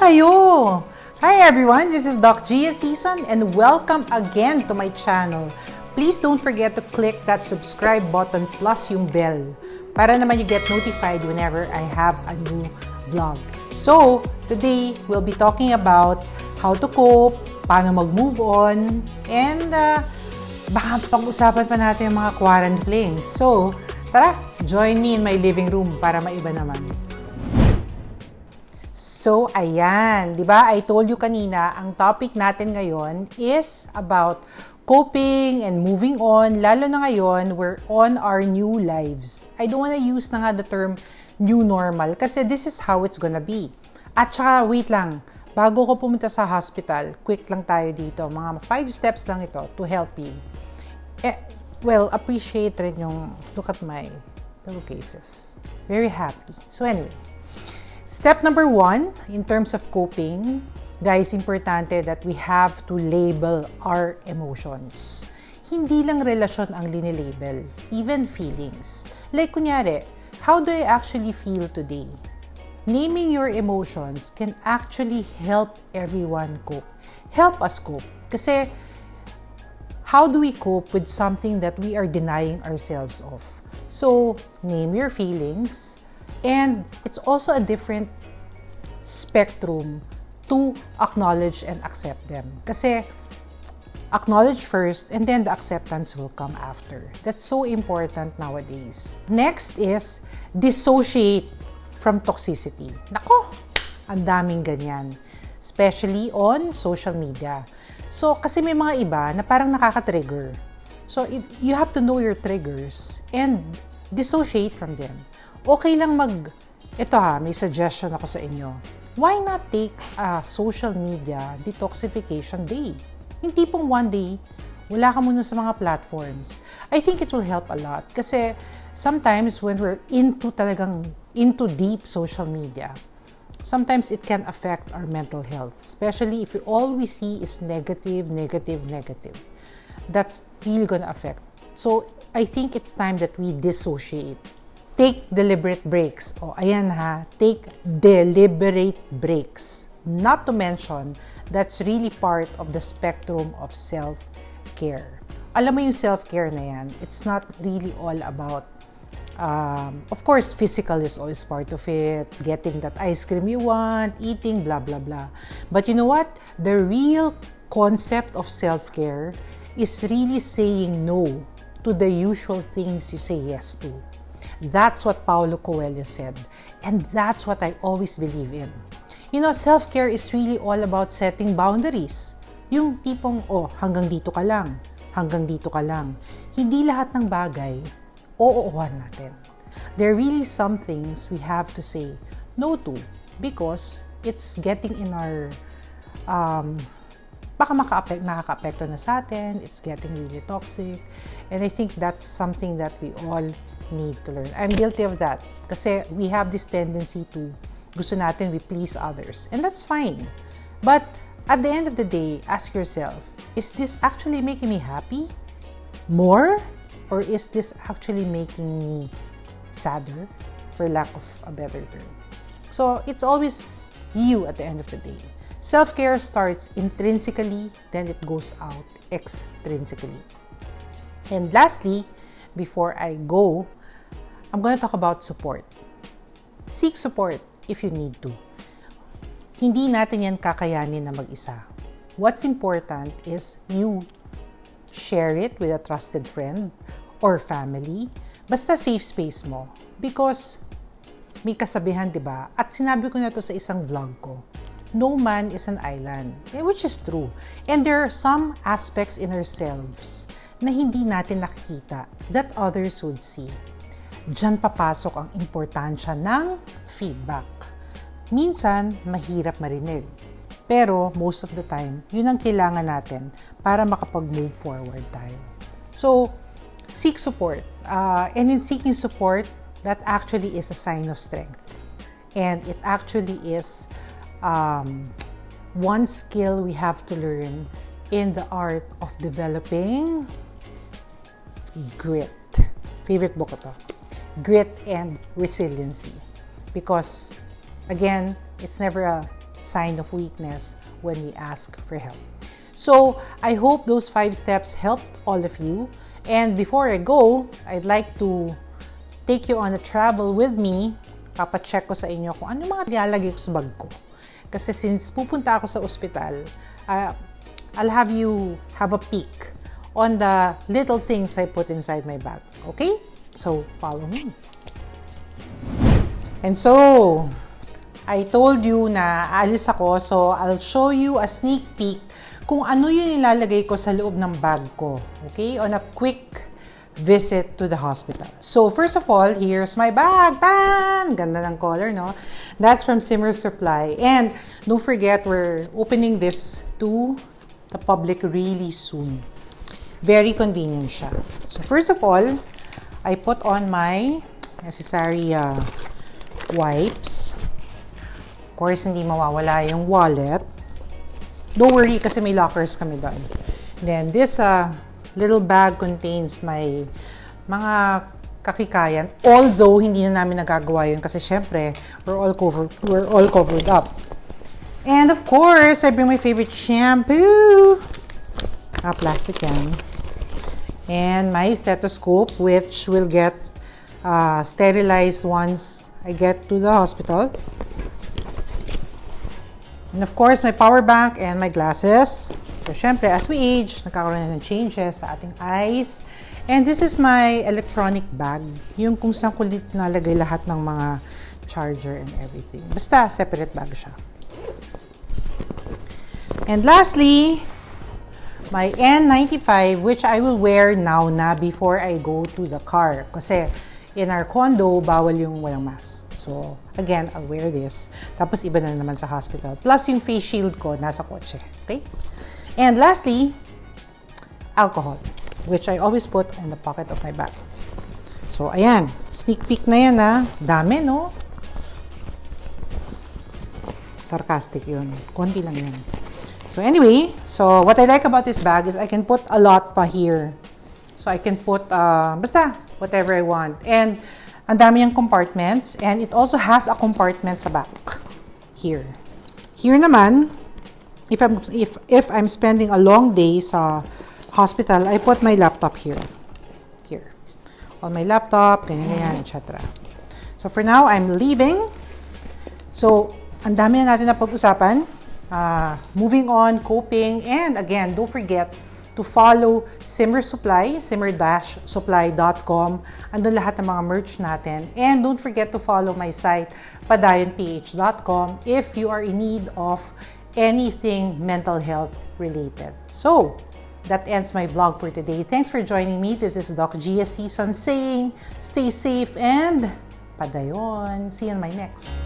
kayo? Hi everyone, this is Doc Gia Season and welcome again to my channel. Please don't forget to click that subscribe button plus yung bell para naman you get notified whenever I have a new vlog. So, today we'll be talking about how to cope, paano mag-move on, and baka pag-usapan pa natin yung mga quarantine flings. So, tara, join me in my living room para maiba naman. So, ayan, di ba? I told you kanina, ang topic natin ngayon is about coping and moving on. Lalo na ngayon, we're on our new lives. I don't wanna use na nga the term new normal kasi this is how it's gonna be. At saka, wait lang, bago ko pumunta sa hospital, quick lang tayo dito. Mga 5 steps lang ito to help you. Appreciate rin yung look at my pillowcases. Very happy. So anyway, step number 1, in terms of coping, guys, importante that we have to label our emotions. Hindi lang relasyon ang linilabel, even feelings. Like kunyari, how do I actually feel today? Naming your emotions can actually help everyone cope. Help us cope. Kasi, how do we cope with something that we are denying ourselves of? So, name your feelings. And it's also a different spectrum to acknowledge and accept them. Kasi acknowledge first and then the acceptance will come after. That's so important nowadays. Next is dissociate from toxicity. Nako, ang daming ganyan. Especially on social media. So, kasi may mga iba na parang nakaka-trigger. So, if you have to know your triggers and dissociate from them. Okay lang may suggestion ako sa inyo. Why not take a social media detoxification day? Hindi pong one day, wala ka muna sa mga platforms. I think it will help a lot. Kasi sometimes when we're into deep social media, sometimes it can affect our mental health. Especially if all we see is negative. That's really gonna affect. So, I think it's time that we dissociate. Take deliberate breaks. Take deliberate breaks. Not to mention, that's really part of the spectrum of self-care. Alam mo yung self-care na yan, it's not really all about, of course, physical is always part of it, getting that ice cream you want, eating, blah, blah, blah. But you know what? The real concept of self-care is really saying no to the usual things you say yes to. That's what Paulo Coelho said. And that's what I always believe in. You know, self-care is really all about setting boundaries. Yung tipong, hanggang dito ka lang. Hindi lahat ng bagay, oo-ohan natin. There are really some things we have to say no to because it's getting in our, baka nakaka-apekto na sa atin, it's getting really toxic. And I think that's something that we all need to learn. I'm guilty of that. Kasi we have this tendency to gusto natin we please others. And that's fine. But at the end of the day, ask yourself, is this actually making me happy? More? Or is this actually making me sadder? For lack of a better term. So it's always you at the end of the day. Self-care starts intrinsically, then it goes out extrinsically. And lastly, before I go, I'm going to talk about support. Seek support if you need to. Hindi natin yan kakayanin na mag-isa. What's important is you share it with a trusted friend or family. Basta safe space mo. Because may kasabihan, di ba? At sinabi ko na to sa isang vlog ko. No man is an island. Which is true. And there are some aspects in ourselves na hindi natin nakikita that others would see. Diyan papasok ang importansya ng feedback. Minsan, mahirap marinig. Pero most of the time, yun ang kailangan natin para makapag-move forward tayo. So, seek support. And in seeking support, that actually is a sign of strength. And it actually is one skill we have to learn in the art of developing grit. Favorite book ko to. Grit and resiliency. Because, again, it's never a sign of weakness when we ask for help. So, I hope those 5 steps helped all of you. And before I go, I'd like to take you on a travel with me. Papacheck ko sa inyo kung ano mga nilalagay ko sa bag ko. Kasi since pupunta ako sa ospital, I'll have you have a peek on the little things I put inside my bag. Okay? So, follow me. And so, I told you na alis ako, so I'll show you a sneak peek kung ano yung nilalagay ko sa loob ng bag ko. Okay? On a quick visit to the hospital. So, first of all, here's my bag. Tan! Ganda ng color, no? That's from Simmer Supply. And don't forget, we're opening this to the public really soon. Very convenient siya. So, first of all, I put on my necessary wipes. Of course, hindi mawawala yung wallet. Don't worry kasi may lockers kami doon. Then this little bag contains my mga kakikayan. Although hindi na namin nagagawa yun kasi syempre we're all covered up. And of course, I bring my favorite shampoo. Plastic yan. And my stethoscope, which will get sterilized once I get to the hospital. And of course, my power bank and my glasses. So, syempre, as we age, nagkakaroon na ng changes sa ating eyes. And this is my electronic bag. Yung kung saan kulit nalagay lahat ng mga charger and everything. Basta, separate bag siya. And lastly, my N95, which I will wear now na before I go to the car. Kasi, in our condo, bawal yung walang mask. So, again, I'll wear this. Tapos, iba na naman sa hospital. Plus, yung face shield ko, nasa kotse. Okay? And lastly, alcohol, which I always put in the pocket of my bag. So, ayan. Sneak peek na yan, ha? Dami, no? Sarcastic yun. Konti lang yun. So, anyway, so what I like about this bag is I can put a lot pa here. So, I can put, basta, whatever I want. And, ang dami niyang compartments. And it also has a compartment sa back. Here. Here naman, if I'm spending a long day sa hospital, I put my laptop here. Here. On my laptop, ganyan, etc. So, for now, I'm leaving. So, ang dami na natin na pag-usapan. Moving on, coping, and again, don't forget to follow Simmer Supply, simmer-supply.com. Andun lahat ng mga merch natin. And don't forget to follow my site, padayonph.com, if you are in need of anything mental health related. So, that ends my vlog for today. Thanks for joining me. This is Doc Gia Season saying, stay safe and padayon. See you on my next.